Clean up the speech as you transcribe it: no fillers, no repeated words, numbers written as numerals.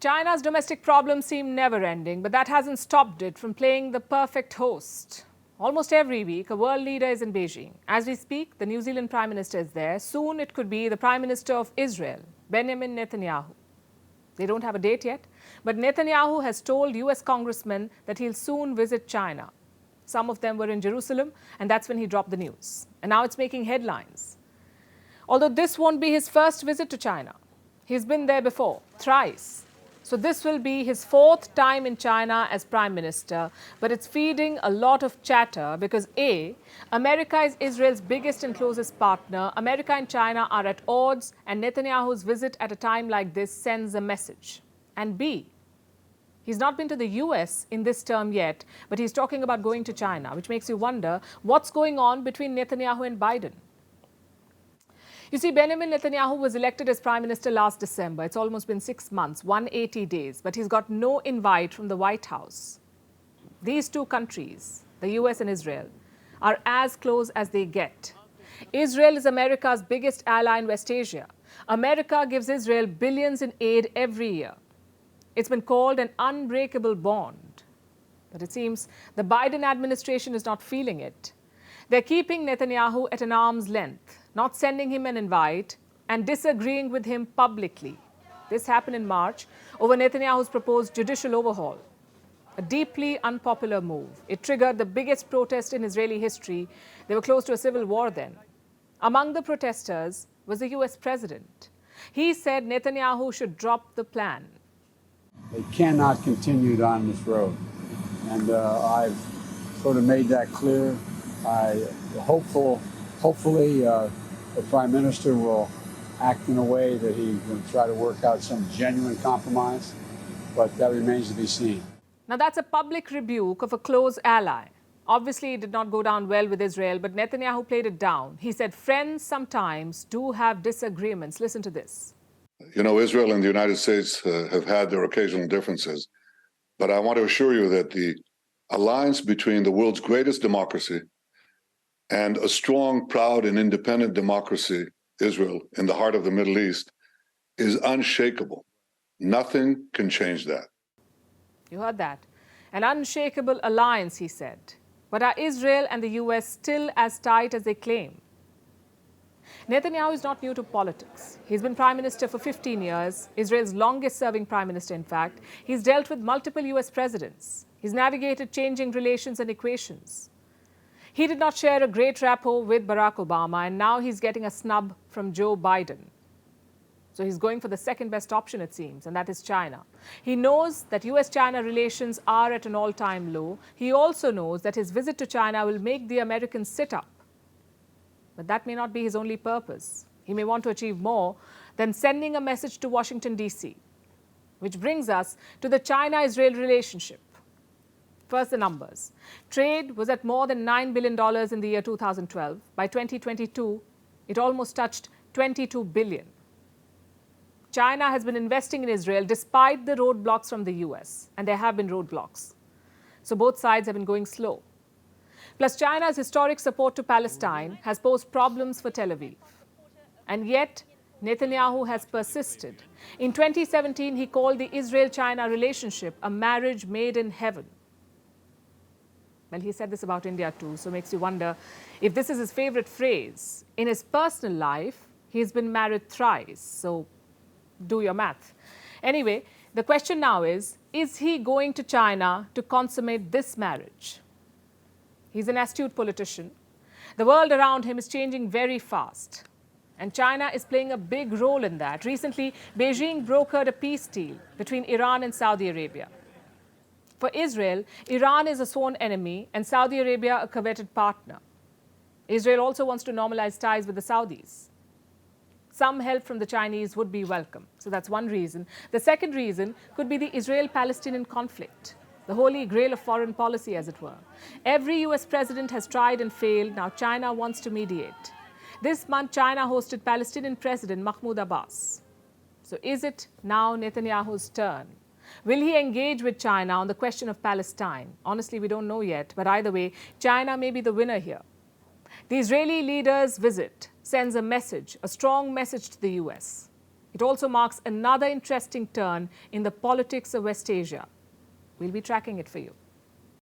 China's domestic problems seem never-ending, but that hasn't stopped it from playing the perfect host. Almost every week, a world leader is in Beijing. As we speak, the New Zealand Prime Minister is there. Soon it could be the Prime Minister of Israel, Benjamin Netanyahu. They don't have a date yet, but Netanyahu has told US congressmen that he'll soon visit China. Some of them were in Jerusalem, and that's when he dropped the news. And now it's making headlines. Although this won't be his first visit to China. He's been there before, thrice. So this will be his fourth time in China as Prime Minister, but it's feeding a lot of chatter because A, America is Israel's biggest and closest partner. America and China are at odds, and Netanyahu's visit at a time like this sends a message. And B, he's not been to the US in this term yet, but he's talking about going to China, which makes you wonder what's going on between Netanyahu and Biden. You see, Benjamin Netanyahu was elected as Prime Minister last December. It's almost been 6 months, 180 days, but he's got no invite from the White House. These two countries, the US and Israel, are as close as they get. Israel is America's biggest ally in West Asia. America gives Israel billions in aid every year. It's been called an unbreakable bond. But it seems the Biden administration is not feeling it. They're keeping Netanyahu at an arm's length, not sending him an invite and disagreeing with him publicly. This happened in March over Netanyahu's proposed judicial overhaul, a deeply unpopular move. It triggered the biggest protest in Israeli history. They were close to a civil war then. Among the protesters was the US president. He said Netanyahu should drop the plan. They cannot continue down this road. And I've sort of made that clear. Hopefully, the Prime Minister will act in a way that he will try to work out some genuine compromise, but that remains to be seen. Now, that's a public rebuke of a close ally. Obviously, it did not go down well with Israel, but Netanyahu played it down. He said friends sometimes do have disagreements. Listen to this. You know, Israel and the United States have had their occasional differences, but I want to assure you that the alliance between the world's greatest democracy and a strong, proud, and independent democracy, Israel, in the heart of the Middle East, is unshakable. Nothing can change that. You heard that. An unshakable alliance, he said. But are Israel and the US still as tight as they claim? Netanyahu is not new to politics. He's been Prime Minister for 15 years, Israel's longest-serving Prime Minister, in fact. He's dealt with multiple US presidents. He's navigated changing relations and equations. He did not share a great rapport with Barack Obama, and now he's getting a snub from Joe Biden. So he's going for the second best option, it seems, and that is China. He knows that US-China relations are at an all-time low. He also knows that his visit to China will make the Americans sit up. But that may not be his only purpose. He may want to achieve more than sending a message to Washington, D.C. Which brings us to the China-Israel relationship. First, the numbers. Trade was at more than $9 billion in the year 2012. By 2022, it almost touched $22 billion. China has been investing in Israel despite the roadblocks from the US, and there have been roadblocks. So both sides have been going slow. Plus, China's historic support to Palestine has posed problems for Tel Aviv. And yet, Netanyahu has persisted. In 2017, he called the Israel-China relationship a marriage made in heaven. Well, he said this about India too, so it makes you wonder if this is his favorite phrase. In his personal life, he's been married thrice, so do your math. Anyway, the question now is he going to China to consummate this marriage? He's an astute politician. The world around him is changing very fast, and China is playing a big role in that. Recently, Beijing brokered a peace deal between Iran and Saudi Arabia. For Israel, Iran is a sworn enemy and Saudi Arabia a coveted partner. Israel also wants to normalize ties with the Saudis. Some help from the Chinese would be welcome. So that's one reason. The second reason could be the Israel-Palestinian conflict, the holy grail of foreign policy, as it were. Every US president has tried and failed. Now China wants to mediate. This month, China hosted Palestinian President Mahmoud Abbas. So is it now Netanyahu's turn? Will he engage with China on the question of Palestine? Honestly, we don't know yet, but either way, China may be the winner here. The Israeli leader's visit sends a message, a strong message to the US. It also marks another interesting turn in the politics of West Asia. We'll be tracking it for you.